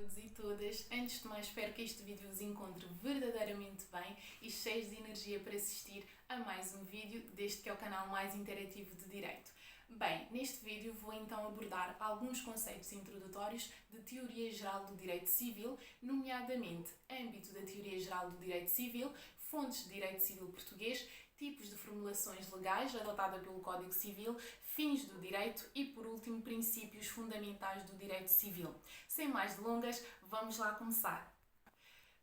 todos e todas, antes de mais espero que este vídeo vos encontre verdadeiramente bem e cheios de energia para assistir a mais um vídeo deste que é o canal mais interativo de Direito. Bem, neste vídeo vou então abordar alguns conceitos introdutórios de teoria geral do direito civil, nomeadamente âmbito da teoria geral do direito civil, fontes de direito civil português, tipos de formulações legais adotada pelo Código Civil, fins do direito e, por último, princípios fundamentais do direito civil. Sem mais delongas, vamos lá começar.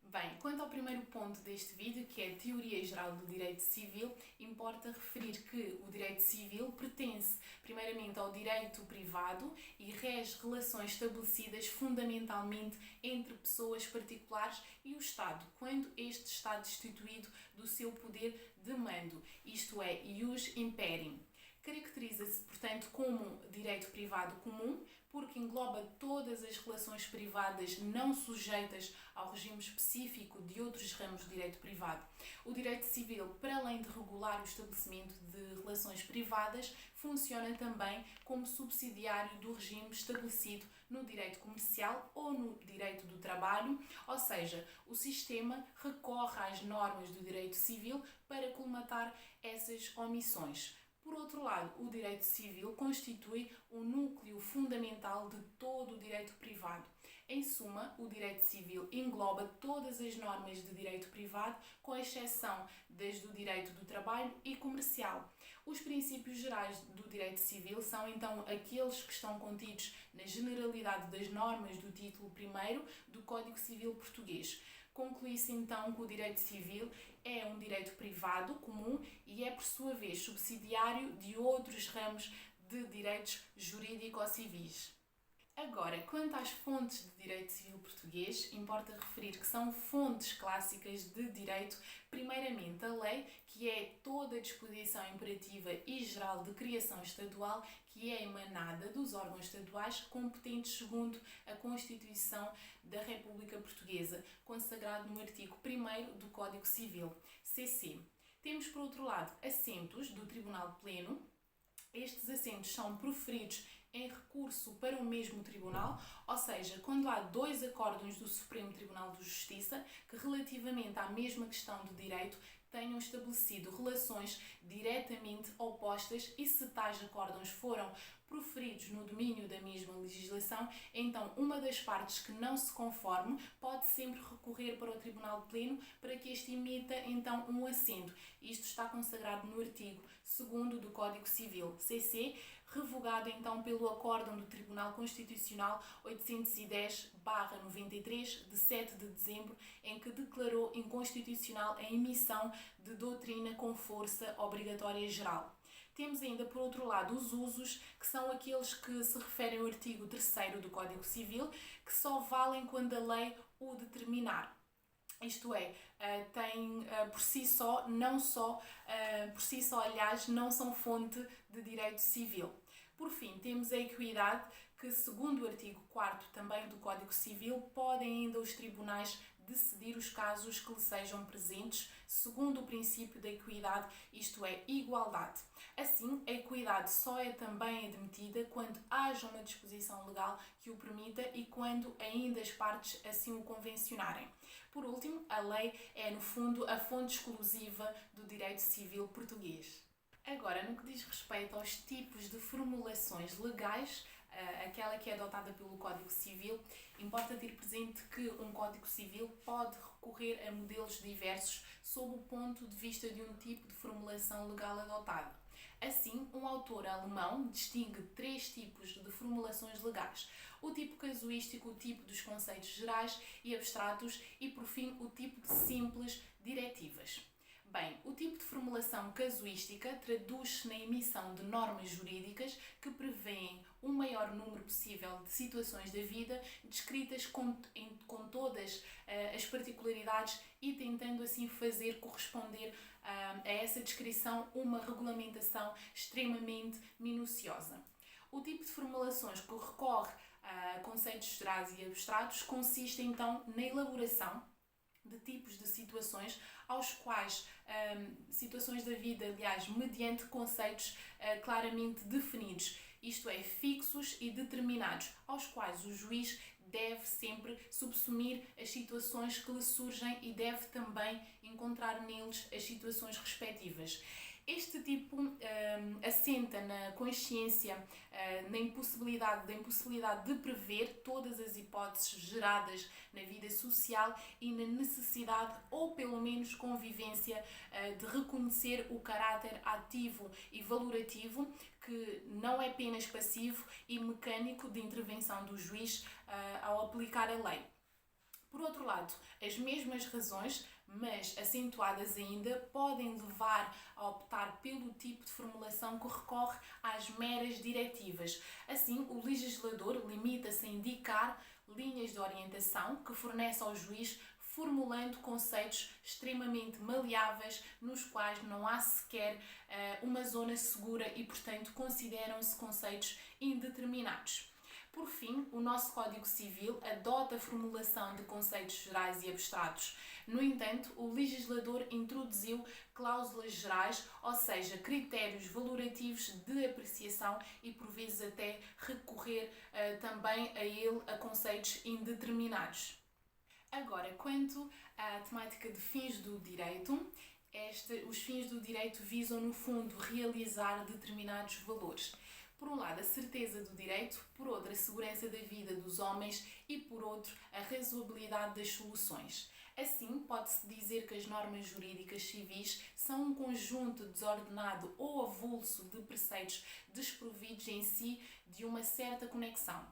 Bem, quanto ao primeiro ponto deste vídeo, que é a teoria geral do direito civil, importa referir que o direito civil pertence primeiramente ao direito privado e rege relações estabelecidas fundamentalmente entre pessoas particulares e o Estado, quando este está destituído do seu poder de mando, isto é, ius imperim. Caracteriza-se, portanto, como direito privado comum, porque engloba todas as relações privadas não sujeitas ao regime específico de outros ramos de direito privado. O direito civil, para além de regular o estabelecimento de relações privadas, funciona também como subsidiário do regime estabelecido no direito comercial ou no direito do trabalho, ou seja, o sistema recorre às normas do direito civil para colmatar essas omissões. Por outro lado, o direito civil constitui o núcleo fundamental de todo o direito privado. Em suma, o direito civil engloba todas as normas de direito privado, com exceção das do direito do trabalho e comercial. Os princípios gerais do direito civil são, então, aqueles que estão contidos na generalidade das normas do título 1º do Código Civil Português. Conclui-se então que o direito civil é um direito privado comum e é, por sua vez, subsidiário de outros ramos de direitos jurídico-civis. Agora, quanto às fontes de direito civil português, importa referir que são fontes clássicas de direito, primeiramente a lei, que é toda a disposição imperativa e geral de criação estadual, que é emanada dos órgãos estaduais competentes segundo a Constituição da República Portuguesa, consagrado no artigo 1º do Código Civil, CC. Temos, por outro lado, assentos do Tribunal Pleno. Estes assentos são proferidos em recurso para o mesmo tribunal, ou seja, quando há dois acórdãos do Supremo Tribunal de Justiça que, relativamente à mesma questão do direito, tenham estabelecido relações diretamente opostas e se tais acórdãos foram proferidos no domínio da mesma legislação, então uma das partes que não se conforme pode sempre recorrer para o Tribunal Pleno para que este emita então um assento. Isto está consagrado no artigo 2º do Código Civil, CC, revogado então pelo acórdão do Tribunal Constitucional 810/93 de 7 de dezembro, em que declarou inconstitucional a emissão de doutrina com força obrigatória geral. Temos ainda, por outro lado, os usos, que são aqueles que se referem ao artigo 3º do Código Civil, que só valem quando a lei o determinar. Isto é, por si só, aliás, não são fonte de direito civil. Por fim, temos a equidade, que, segundo o artigo 4º também do Código Civil, podem ainda os tribunais decidir os casos que lhe sejam presentes, segundo o princípio da equidade, isto é, igualdade. Assim, a equidade só é também admitida quando haja uma disposição legal que o permita e quando ainda as partes assim o convencionarem. Por último, a lei é, no fundo, a fonte exclusiva do direito civil português. Agora, no que diz respeito aos tipos de formulações legais, aquela que é adotada pelo Código Civil, importa ter presente que um Código Civil pode recorrer a modelos diversos sob o ponto de vista de um tipo de formulação legal adotado. Assim, um autor alemão distingue 3 tipos de formulações legais: o tipo casuístico, o tipo dos conceitos gerais e abstratos e, por fim, o tipo de simples diretivas. Bem, o tipo de formulação casuística traduz-se na emissão de normas jurídicas que prevêem o maior número possível de situações da vida, descritas com todas as particularidades e tentando assim fazer corresponder a essa descrição uma regulamentação extremamente minuciosa. O tipo de formulações que recorre a conceitos gerais e abstratos consiste então na elaboração de tipos de situações aos quais, situações da vida, aliás, mediante conceitos claramente definidos, isto é, fixos e determinados, aos quais o juiz deve sempre subsumir as situações que lhe surgem e deve também encontrar neles as situações respectivas. Este tipo assenta na consciência, da impossibilidade de prever todas as hipóteses geradas na vida social e na necessidade, ou pelo menos convivência, de reconhecer o caráter ativo e valorativo, que não é apenas passivo e mecânico de intervenção do juiz ao aplicar a lei. Por outro lado, as mesmas razões, mas acentuadas ainda, podem levar a optar pelo tipo de formulação que recorre às meras diretivas. Assim, o legislador limita-se a indicar linhas de orientação que fornece ao juiz, formulando conceitos extremamente maleáveis, nos quais não há sequer uma zona segura e, portanto, consideram-se conceitos indeterminados. Por fim, o nosso Código Civil adota a formulação de conceitos gerais e abstratos. No entanto, o legislador introduziu cláusulas gerais, ou seja, critérios valorativos de apreciação e, por vezes, até recorrer também a conceitos indeterminados. Agora, quanto à temática de fins do direito, os fins do direito visam, no fundo, realizar determinados valores. Por um lado, a certeza do direito, por outro, a segurança da vida dos homens e, por outro, a razoabilidade das soluções. Assim, pode-se dizer que as normas jurídicas civis são um conjunto desordenado ou avulso de preceitos desprovidos em si de uma certa conexão.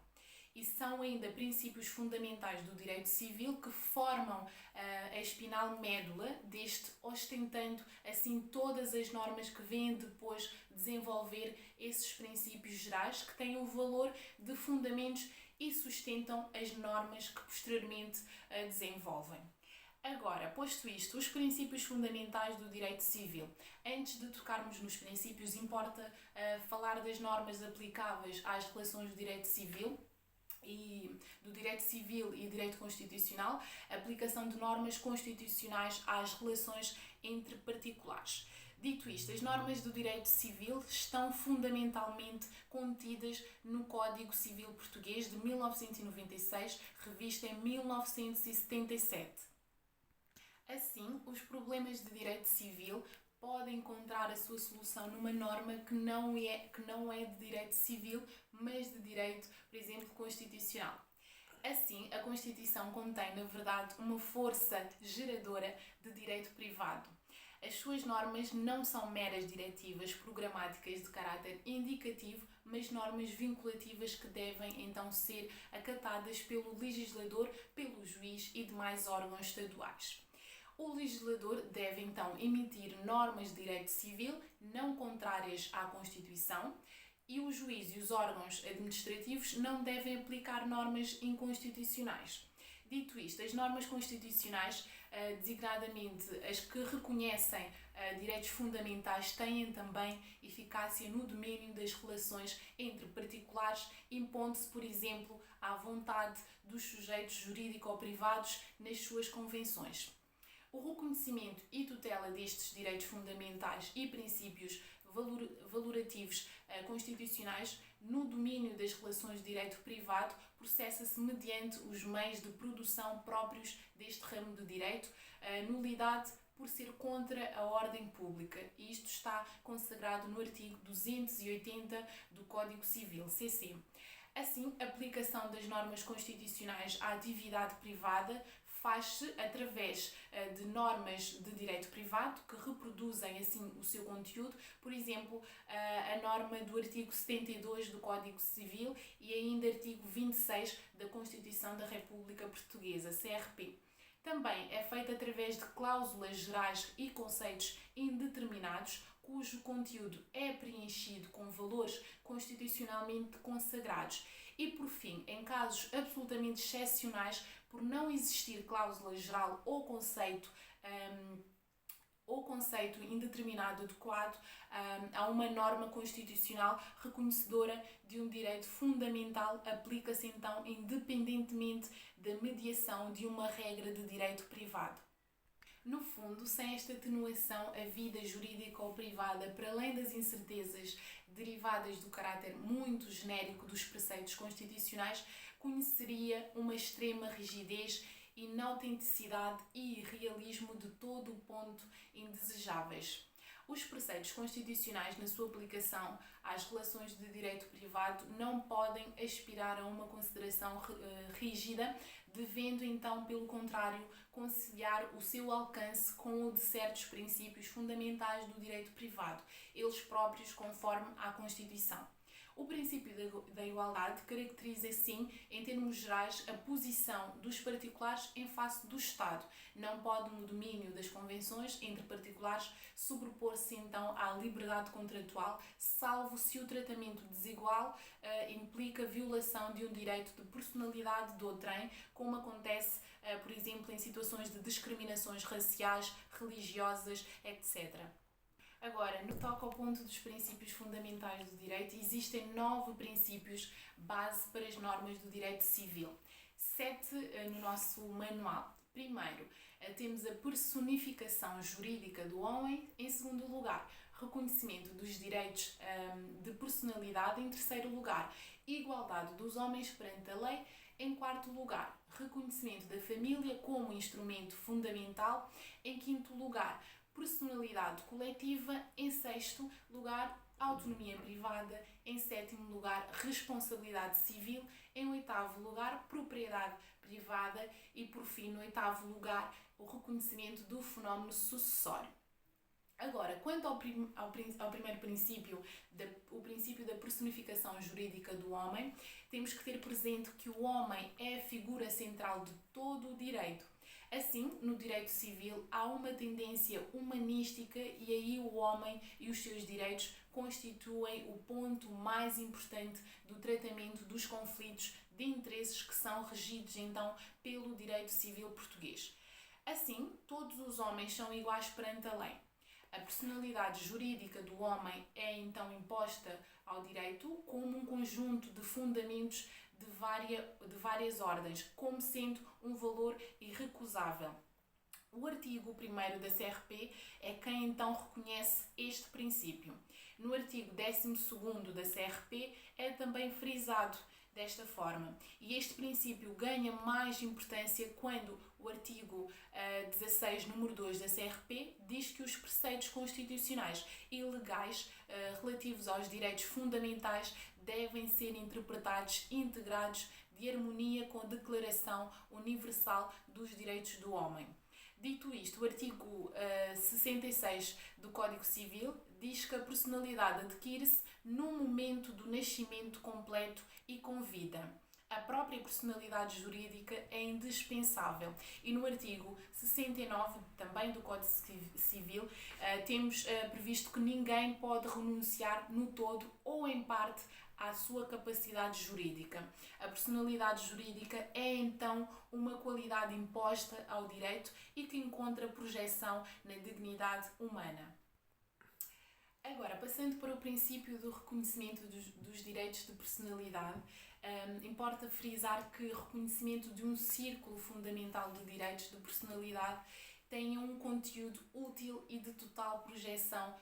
E são ainda princípios fundamentais do direito civil que formam a espinal médula deste, ostentando assim todas as normas que vêm depois desenvolver esses princípios gerais que têm o valor de fundamentos e sustentam as normas que posteriormente desenvolvem. Agora, posto isto, os princípios fundamentais do direito civil. Antes de tocarmos nos princípios, importa falar das normas aplicáveis às relações do direito civil e do direito civil e direito constitucional, aplicação de normas constitucionais às relações entre particulares. Dito isto, as normas do direito civil estão fundamentalmente contidas no Código Civil Português de 1996, revista em 1977. Assim, os problemas de direito civil podem encontrar a sua solução numa norma que não é de direito civil, mas de direito, por exemplo, constitucional. Assim, a Constituição contém, na verdade, uma força geradora de direito privado. As suas normas não são meras diretivas programáticas de caráter indicativo, mas normas vinculativas que devem então ser acatadas pelo legislador, pelo juiz e demais órgãos estaduais. O legislador deve então emitir normas de direito civil não contrárias à Constituição e o juiz e os órgãos administrativos não devem aplicar normas inconstitucionais. Dito isto, as normas constitucionais, designadamente as que reconhecem direitos fundamentais, têm também eficácia no domínio das relações entre particulares, impondo-se, por exemplo, à vontade dos sujeitos jurídico-privados nas suas convenções. O reconhecimento e tutela destes direitos fundamentais e princípios valorativos constitucionais no domínio das relações de direito privado processa-se mediante os meios de produção próprios deste ramo do direito, nulidade por ser contra a ordem pública. E isto está consagrado no artigo 280 do Código Civil, CC. Assim, a aplicação das normas constitucionais à atividade privada faz-se através de normas de direito privado que reproduzem assim o seu conteúdo, por exemplo, a norma do artigo 72 do Código Civil e ainda artigo 26 da Constituição da República Portuguesa, CRP. Também é feita através de cláusulas gerais e conceitos indeterminados, cujo conteúdo é preenchido com valores constitucionalmente consagrados. E, por fim, em casos absolutamente excepcionais, por não existir cláusula geral ou conceito indeterminado adequado, há uma norma constitucional reconhecedora de um direito fundamental, aplica-se então independentemente da mediação de uma regra de direito privado. No fundo, sem esta atenuação, a vida jurídica ou privada, para além das incertezas derivadas do caráter muito genérico dos preceitos constitucionais, conheceria uma extrema rigidez, inautenticidade e irrealismo de todo o ponto indesejáveis. Os preceitos constitucionais, na sua aplicação às relações de direito privado, não podem aspirar a uma consideração rígida, devendo então, pelo contrário, conciliar o seu alcance com o de certos princípios fundamentais do direito privado, eles próprios conforme à Constituição. O princípio da igualdade caracteriza, sim, em termos gerais, a posição dos particulares em face do Estado. Não pode no domínio das convenções entre particulares sobrepor-se, então, à liberdade contratual, salvo se o tratamento desigual implica violação de um direito de personalidade de outrem, como acontece, por exemplo, em situações de discriminações raciais, religiosas, etc. Agora, no que toca ao ponto dos princípios fundamentais do direito, existem 9 princípios base para as normas do direito civil. 7 no nosso manual. Primeiro, temos a personificação jurídica do homem. Em segundo lugar, reconhecimento dos direitos de personalidade. Em terceiro lugar, igualdade dos homens perante a lei. Em quarto lugar, reconhecimento da família como instrumento fundamental. Em quinto lugar, personalidade coletiva. Em sexto lugar, autonomia privada. Em sétimo lugar, responsabilidade civil. Em oitavo lugar, propriedade privada. E, por fim, no oitavo lugar, o reconhecimento do fenómeno sucessório. Agora, quanto ao primeiro princípio, o princípio da personificação jurídica do homem, temos que ter presente que o homem é a figura central de todo o direito. Assim, no direito civil há uma tendência humanística e aí o homem e os seus direitos constituem o ponto mais importante do tratamento dos conflitos de interesses que são regidos então pelo direito civil português. Assim, todos os homens são iguais perante a lei. A personalidade jurídica do homem é então imposta ao direito como um conjunto de fundamentos de várias ordens, como sendo um valor irrecusável. O artigo 1º da CRP é quem então reconhece este princípio. No artigo 12º da CRP é também frisado desta forma. E este princípio ganha mais importância quando o artigo 16, número 2 da CRP, diz que os preceitos constitucionais e legais relativos aos direitos fundamentais devem ser interpretados integrados de harmonia com a Declaração Universal dos Direitos do Homem. Dito isto, o artigo 66 do Código Civil diz que a personalidade adquire-se no momento do nascimento completo e com vida. A própria personalidade jurídica é indispensável e no artigo 69 também do Código Civil temos previsto que ninguém pode renunciar no todo ou em parte à sua capacidade jurídica. A personalidade jurídica é então uma qualidade imposta ao direito e que encontra projeção na dignidade humana. Agora, passando para o princípio do reconhecimento dos direitos de personalidade, importa frisar que o reconhecimento de um círculo fundamental de direitos de personalidade tenha um conteúdo útil e de total proteção,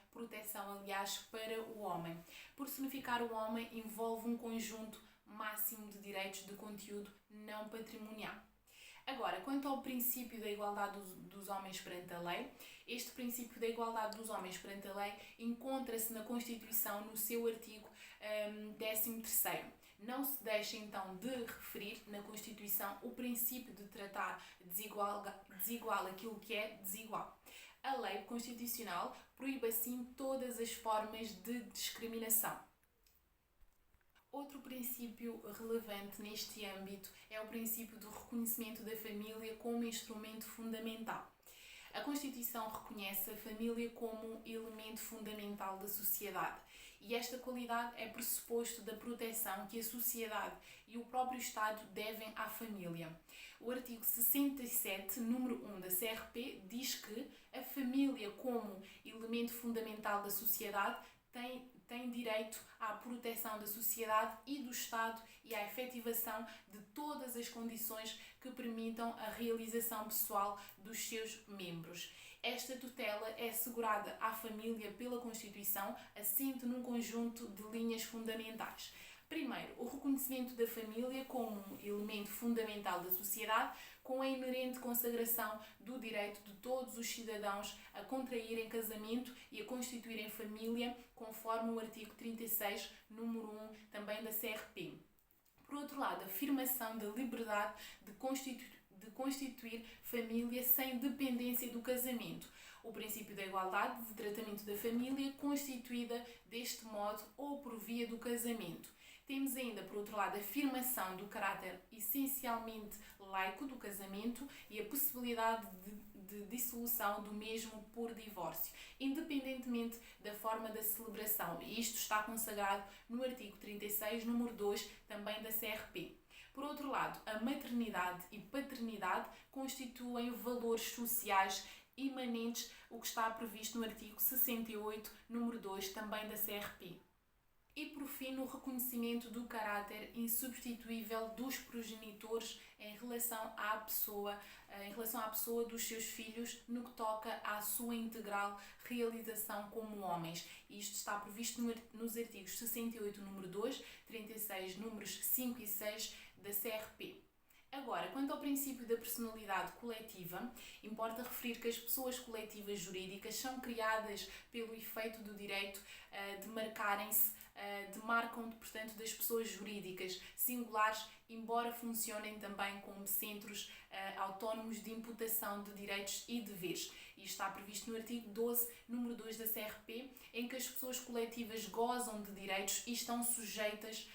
aliás, para o homem. Personificar o homem envolve um conjunto máximo de direitos de conteúdo não patrimonial. Agora, quanto ao princípio da igualdade dos homens perante a lei, este princípio da igualdade dos homens perante a lei encontra-se na Constituição no seu artigo 13º. Não se deixa então de referir na Constituição o princípio de tratar desigual aquilo que é desigual. A lei constitucional proíbe assim todas as formas de discriminação. Outro princípio relevante neste âmbito é o princípio do reconhecimento da família como instrumento fundamental. A Constituição reconhece a família como elemento fundamental da sociedade e esta qualidade é pressuposto da proteção que a sociedade e o próprio Estado devem à família. O artigo 67, número 1 da CRP, diz que a família como elemento fundamental da sociedade tem direito à proteção da sociedade e do Estado e à efetivação de todas as condições que permitam a realização pessoal dos seus membros. Esta tutela é assegurada à família pela Constituição, assente num conjunto de linhas fundamentais. Primeiro, o reconhecimento da família como um elemento fundamental da sociedade, com a inerente consagração do direito de todos os cidadãos a contraírem casamento e a constituírem família, conforme o artigo 36, número 1, também da CRP. Por outro lado, a afirmação da liberdade de constituir família sem dependência do casamento. O princípio da igualdade de tratamento da família, constituída deste modo ou por via do casamento. Temos ainda, por outro lado, a afirmação do caráter essencialmente laico do casamento e a possibilidade de dissolução do mesmo por divórcio, independentemente da forma da celebração. E isto está consagrado no artigo 36, número 2, também da CRP. Por outro lado, a maternidade e paternidade constituem valores sociais imanentes, o que está previsto no artigo 68, número 2, também da CRP. E, por fim, no reconhecimento do caráter insubstituível dos progenitores em relação à pessoa dos seus filhos, no que toca à sua integral realização como homens. Isto está previsto nos artigos 68, número 2, 36, números 5 e 6 da CRP. Agora, quanto ao princípio da personalidade coletiva, importa referir que as pessoas coletivas jurídicas são criadas pelo efeito do direito demarcam-se, portanto, das pessoas jurídicas singulares, embora funcionem também como centros autónomos de imputação de direitos e deveres. Isto está previsto no artigo 12, número 2 da CRP, em que as pessoas coletivas gozam de direitos e estão sujeitas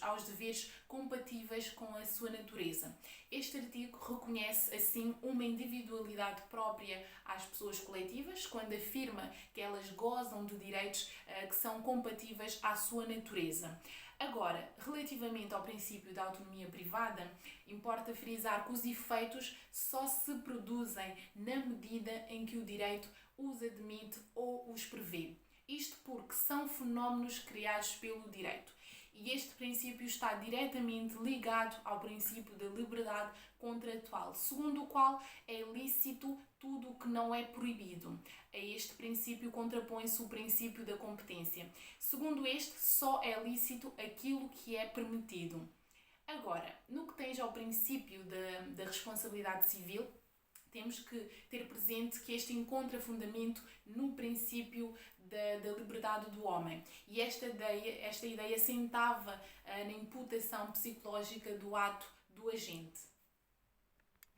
aos deveres compatíveis com a sua natureza. Este artigo reconhece, assim, uma individualidade própria às pessoas coletivas, quando afirma que elas gozam de direitos que são compatíveis à sua natureza. Agora, relativamente ao princípio da autonomia privada, importa frisar que os efeitos só se produzem na medida em que o direito os admite ou os prevê. Isto porque são fenómenos criados pelo direito. E este princípio está diretamente ligado ao princípio da liberdade contratual, segundo o qual é lícito tudo o que não é proibido. A este princípio contrapõe-se o princípio da competência. Segundo este, só é lícito aquilo que é permitido. Agora, no que tange ao princípio da responsabilidade civil, temos que ter presente que este encontra fundamento no princípio da liberdade do homem. E esta ideia assentava na imputação psicológica do ato do agente.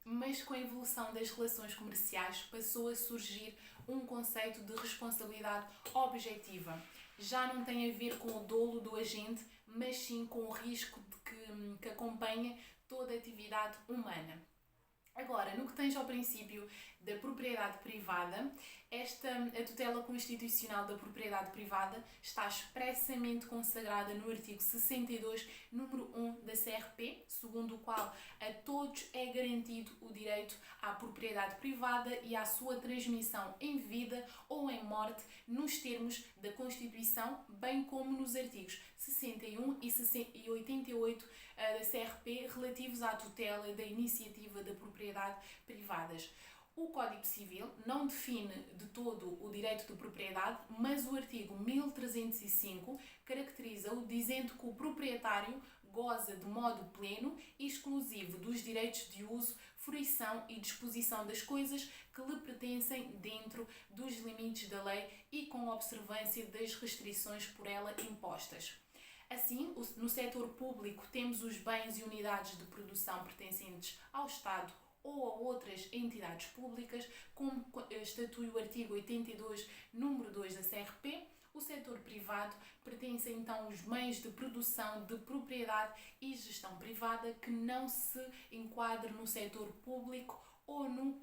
Mas com a evolução das relações comerciais passou a surgir um conceito de responsabilidade objetiva. Já não tem a ver com o dolo do agente, mas sim com o risco que acompanha toda a atividade humana. Agora, no que tange ao princípio da propriedade privada, a tutela constitucional da propriedade privada está expressamente consagrada no artigo 62, número 1 da CRP, segundo o qual a todos é garantido o direito à propriedade privada e à sua transmissão em vida ou em morte, nos termos da Constituição, bem como nos artigos 61 e 88 da CRP, relativos à tutela da iniciativa da propriedade privadas. O Código Civil não define de todo o direito de propriedade, mas o artigo 1305 caracteriza-o dizendo que o proprietário goza de modo pleno e exclusivo dos direitos de uso, fruição e disposição das coisas que lhe pertencem dentro dos limites da lei e com observância das restrições por ela impostas. Assim, no setor público temos os bens e unidades de produção pertencentes ao Estado ou a outras entidades públicas, como estatui o artigo 82, número 2 da CRP. O setor privado pertence então aos meios de produção de propriedade e gestão privada que não se enquadram no setor público ou no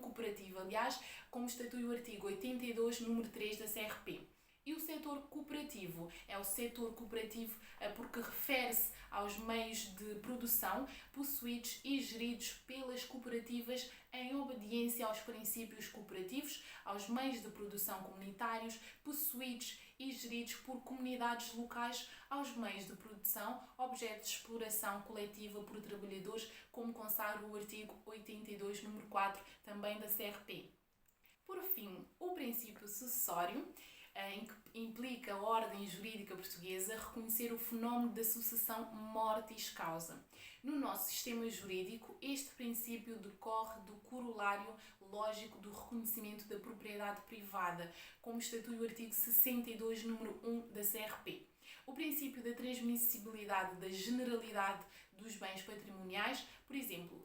cooperativo, aliás, como estatui o artigo 82, número 3 da CRP. E o setor cooperativo é o setor cooperativo porque refere-se aos meios de produção possuídos e geridos pelas cooperativas em obediência aos princípios cooperativos, aos meios de produção comunitários possuídos e geridos por comunidades locais, aos meios de produção, objeto de exploração coletiva por trabalhadores, como consagra o artigo 82, número 4, também da CRP. Por fim, o princípio sucessório em que implica a ordem jurídica portuguesa reconhecer o fenómeno da sucessão mortis causa. No nosso sistema jurídico, este princípio decorre do corolário lógico do reconhecimento da propriedade privada, como estatui o artigo 62, número 1 da CRP. O princípio da transmissibilidade da generalidade dos bens patrimoniais, por exemplo,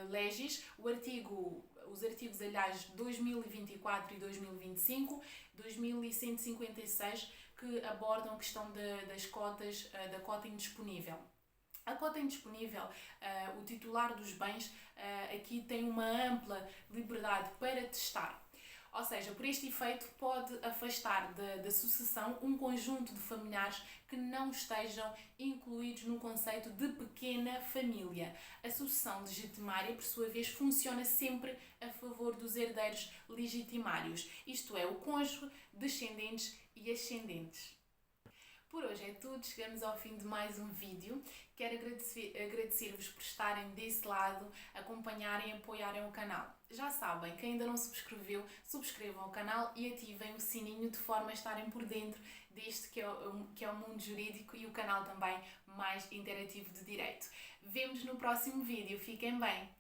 legis, os artigos, aliás, 2024 e 2025, 2156, que abordam a questão das cotas, da cota indisponível. A cota indisponível, o titular dos bens aqui tem uma ampla liberdade para testar. Ou seja, por este efeito pode afastar da sucessão um conjunto de familiares que não estejam incluídos no conceito de pequena família. A sucessão legitimária, por sua vez, funciona sempre a favor dos herdeiros legitimários, isto é, o cônjuge, descendentes e ascendentes. Por hoje é tudo, chegamos ao fim de mais um vídeo. Quero agradecer-vos por estarem desse lado, acompanharem e apoiarem o canal. Já sabem, quem ainda não subscreveu, subscrevam o canal e ativem o sininho de forma a estarem por dentro deste que é o mundo jurídico e o canal também mais interativo de direito. Vemo-nos no próximo vídeo, fiquem bem!